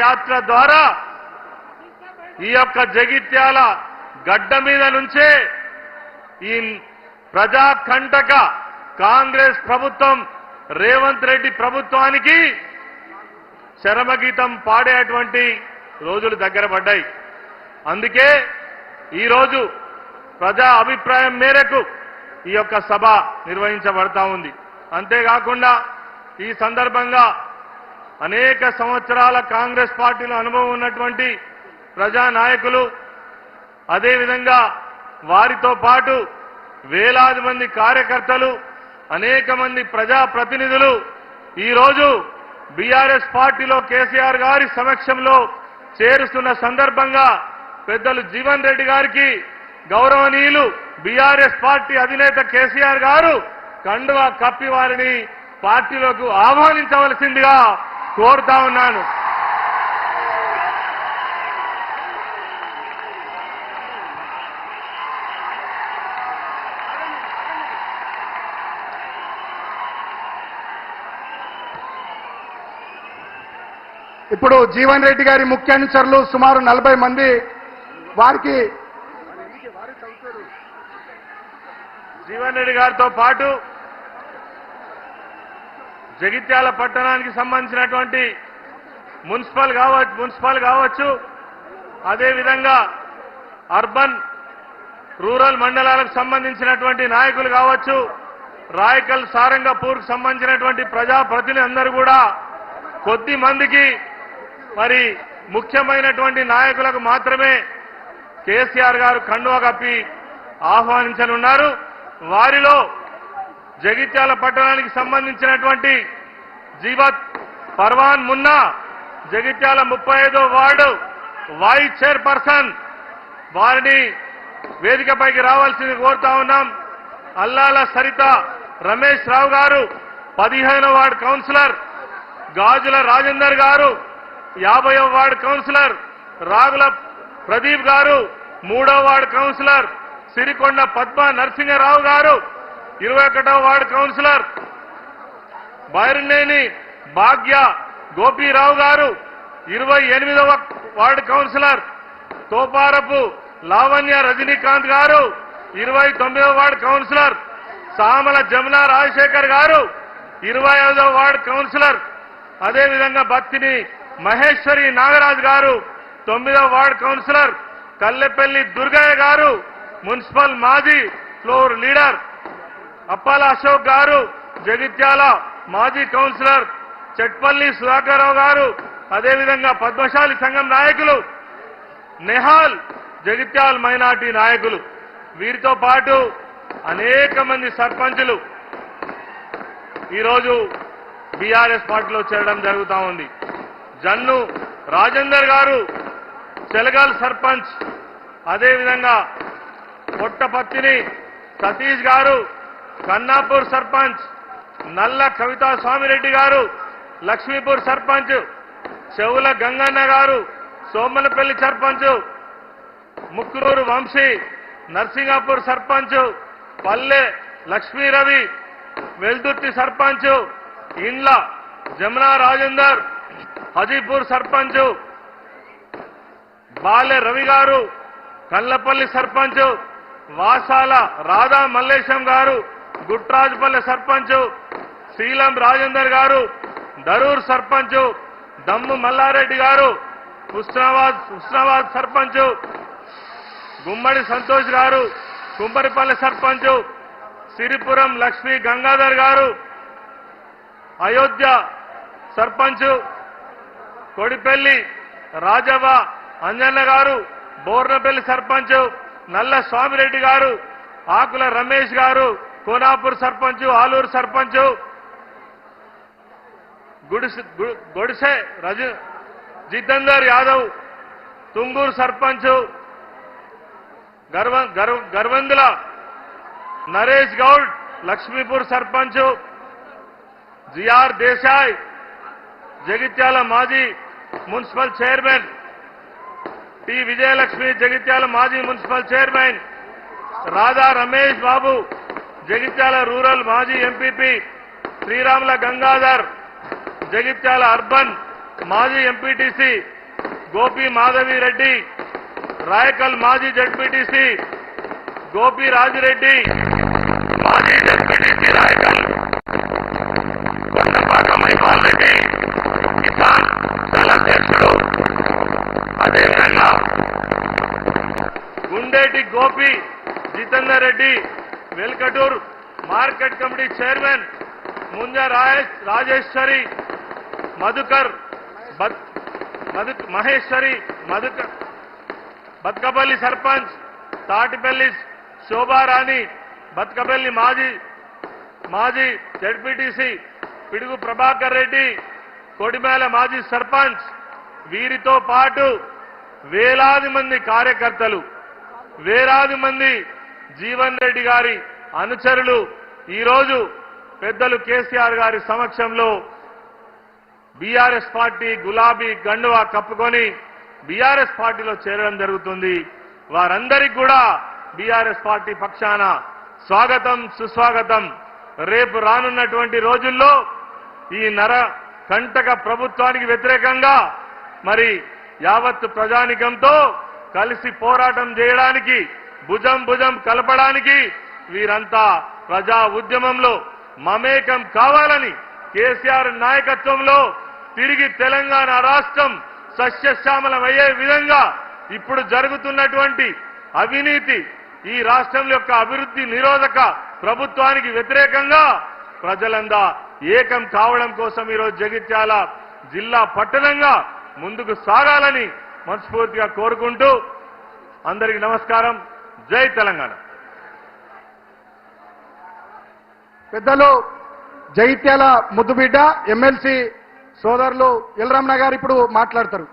యాత్ర ద్వారా ఈ యొక్క జగిత్యాల గడ్డ మీద నుంచే ఈ ప్రజాకంటక కాంగ్రెస్ ప్రభుత్వం రేవంత్ రెడ్డి ప్రభుత్వానికి చరమగీతం పాడేటువంటి రోజులు దగ్గర పడ్డాయి. అందుకే ఈరోజు ప్రజా అభిప్రాయం మేరకు ఈ యొక్క సభ నిర్వహించబడతా ఉంది. అంతేకాకుండా ఈ సందర్భంగా అనేక సంవత్సరాల కాంగ్రెస్ పార్టీలో అనుభవం ఉన్నటువంటి ప్రజా నాయకులు, అదేవిధంగా వారితో పాటు వేలాది మంది కార్యకర్తలు, అనేక మంది ప్రజా ప్రతినిధులు ఈరోజు బీఆర్ఎస్ పార్టీలో కేసీఆర్ గారి సమక్షంలో చేరుస్తున్న సందర్భంగా పెద్దలు జీవన్ రెడ్డి గారికి గౌరవనీయులు బీఆర్ఎస్ పార్టీ అధినేత కేసీఆర్ గారు కండువా కప్పి వారిని పార్టీలోకి ఆహ్వానించవలసిందిగా కోరుతా ఉన్నాను. ఇప్పుడు జీవన్ రెడ్డి గారి ముఖ్య అనుచరులు సుమారు 40 మంది వారికి జీవన్ రెడ్డి గారితో పాటు జగిత్యాల పట్టణానికి సంబంధించినటువంటి మున్సిపల్ కావచ్చు, అదేవిధంగా అర్బన్ రూరల్ మండలాలకు సంబంధించినటువంటి నాయకులు కావచ్చు, రాయకల్ సారంగపూర్కు సంబంధించినటువంటి ప్రజాప్రతినిధులు అందరూ కూడా కొద్ది మందికి మరి ముఖ్యమైనటువంటి నాయకులకు మాత్రమే కేసీఆర్ గారు కండువా కప్పి ఆహ్వానించనున్నారు. వారిలో జగిత్యాల పట్టణానికి సంబంధించినటువంటి జీవత్ పర్వాన్ మున్నా, జగిత్యాల 35వ వార్డు వైస్ చైర్పర్సన్, వారిని వేదికపైకి రావాల్సింది కోరుతా ఉన్నాం. అల్లాల సరిత రమేష్ రావు గారు 15వ వార్డు కౌన్సిలర్, గాజుల రాజేందర్ గారు 50వ వార్డు కౌన్సిలర్, రాగుల ప్రదీప్ గారు 3వ వార్డు కౌన్సిలర్, సిరికొండ పద్మ నరసింహరావు గారు 21వ వార్డు కౌన్సిలర్, బైరనేని భాగ్య గోపీరావు గారు 28వ వార్డు కౌన్సిలర్, తోపారపు లావణ్య రజనీకాంత్ గారు 29వ వార్డు కౌన్సిలర్, సామల జమునా రాజశేఖర్ గారు 25వ వార్డు కౌన్సిలర్, అదేవిధంగా బత్తిని మహేశ్వరి నాగరాజు గారు 9వ వార్డు కౌన్సిలర్, కల్లెపల్లి దుర్గయ్య గారు మున్సిపల్ మాజీ ఫ్లోర్ లీడర్, అప్పాల అశోక్ గారు జగిత్యాల మాజీ కౌన్సిలర్, చెట్పల్లి సుధాకర్రావు గారు, అదేవిధంగా పద్మశాలి సంఘం నాయకులు, నెహాల్ జగిత్యాల మైనార్టీ నాయకులు, వీరితో పాటు అనేక మంది సర్పంచులు ఈరోజు బీఆర్ఎస్ పార్టీలో చేరడం జరుగుతూ ఉంది. జన్ను రాజేందర్ గారు చెలగల్ సర్పంచ్, అదేవిధంగా పొట్టపత్తిని సతీష్ గారు కన్నాపూర్ సర్పంచ్, నల్ల కవితా స్వామిరెడ్డి గారు లక్ష్మీపూర్ సర్పంచ్, చెవుల గంగన్న గారు సోమలపల్లి సర్పంచ్, ముక్కునూరు వంశీ నర్సింగాపూర్ సర్పంచ్, పల్లె లక్ష్మీరవి వెల్దుర్తి సర్పంచ్, ఇండ్ల జమునా రాజేందర్ హజీపూర్ సర్పంచ్, బాలె రవి గారు కల్లపల్లి సర్పంచ్, వాసాల రాధా మల్లేశం గారు గుట్రాజుపల్లి సర్పంచ్, శీలం రాజేందర్ గారు దరూర్ సర్పంచ్, దమ్ము మల్లారెడ్డి గారు హుస్నాబాద్ సర్పంచ్, గుమ్మడి సంతోష్ గారు కుంపరిపల్లి సర్పంచ్, సిరిపురం లక్ష్మీ గంగాధర్ గారు అయోధ్య సర్పంచ్, కొడిపల్లి రాజవ్వ అంజన్న గారు బోర్నపల్లి సర్పంచ్, నల్ల స్వామిరెడ్డి గారు, ఆకుల రమేష్ గారు కోనాపూర్ సర్పంచ్, ఆలూరు సర్పంచ్, గొడిసె జితేందర్ యాదవ్ తుంగూరు సర్పంచ్, గర్వందుల నరేష్ గౌడ్ లక్ష్మీపూర్ సర్పంచ్, జిఆర్ దేశాయ్ జగిత్యాల మాజీ municipal chairman, T Vijayalakshmi Jagtial మాజీ municipal chairman, Radha Ramesh Babu Jagtial rural మాజీ ఎంపీపీ, శ్రీరాముల గంగాధర్ జగిత్యాల అర్బన్ మాజీ ఎంపీటీసీ గోపి మాధవి రెడ్డి, రాయకల్ మాజీ జడ్పీటీసీ గోపి రాజిరెడ్డి, మాజీ జడ్పీటీసీ రాయకల్ కొండపాక మైపాల్ రెడ్డి, కిసాన్ దళ అధ్యక్షుడు, అదేవిధంగా Gundeti Gopi Jitender Reddy, Velgatur market committee chairman ముంజ Rajeshwari, Madhukar Maheshwari, Madhukar బత్కపల్లి sarpanch Tatipalli Shobharani, బత్కపల్లి మాజీ జడ్పీటీసీ పిడుగు ప్రభాకర్ రెడ్డి, కొడిమేల మాజీ సర్పంచ్, వీరితో పాటు వేలాది మంది కార్యకర్తలు, వేలాది మంది జీవన్ రెడ్డి గారి అనుచరులు ఈరోజు పెద్దలు కేసీఆర్ గారి సమక్షంలో బీఆర్ఎస్ పార్టీ గులాబీ గండువా కప్పుకొని బీఆర్ఎస్ పార్టీలో చేరడం జరుగుతుంది. వారందరికీ కూడా బీఆర్ఎస్ పార్టీ పక్షాన స్వాగతం సుస్వాగతం. రేపు రానున్నటువంటి రోజుల్లో ఈ కంటక ప్రభుత్వానికి వ్యతిరేకంగా మరి యావత్ ప్రజానికంతో కలిసి పోరాటం చేయడానికి, భుజం కలపడానికి వీరంతా ప్రజా ఉద్యమంలో మమేకం కావాలని కేసీఆర్ నాయకత్వంలో తిరిగి తెలంగాణ రాష్ట్రం సస్యశ్యామలమయ్యే విధంగా ఇప్పుడు జరుగుతున్నటువంటి అవినీతి, ఈ రాష్ట్రం యొక్క అభివృద్ధి నిరోధక ప్రభుత్వానికి వ్యతిరేకంగా ప్రజలందా ఏకం కావడం కోసం ఈరోజు జగిత్యాల జిల్లా పట్టణంగా ముందుకు సాగాలని మనస్ఫూర్తిగా కోరుకుంటూ అందరికీ నమస్కారం. జై తెలంగాణ. పెద్దలు జగిత్యాల ముద్దుబిడ్డ ఎమ్మెల్సీ సోదరులు ఎల్రమణ గారు ఇప్పుడు మాట్లాడతారు.